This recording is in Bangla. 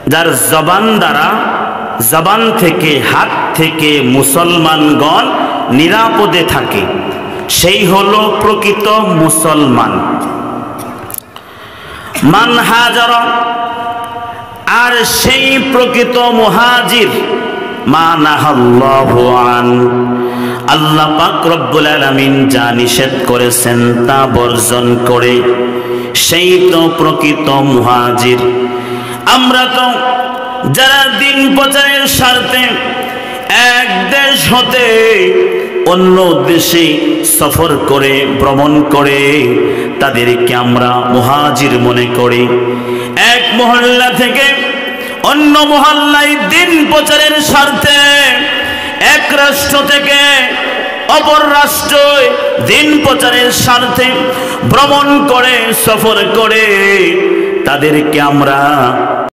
যার জবান দ্বারা, জবান থেকে, হাত থেকে মুসলমানগণ নিরাপদে থাকে, সেই হলো প্রকৃত মুসলমান। মান হাজার, আর সেই প্রকৃত মুহাজির, মা নাহাল্লাহু আন, আল্লাহ পাক রব্বুল আলামিন যা নিষেধ করেছেন তা বর্জন করে, সেই তো প্রকৃত মুহাজির। আমরা তো যারা দিন প্রচারের স্বার্থে এক দেশ হতে অন্য দেশে সফর করে, ভ্রমণ করে, তাদেরকে আমরা মুহাজির মনে করি। এক মহল্লা থেকে অন্য মহল্লায় দিন প্রচারের স্বার্থে, এক রাষ্ট্র থেকে অপর রাষ্ট্রে দিন প্রচারের স্বার্থে ভ্রমণ করে, সফর করে, তাদেরকে আমরা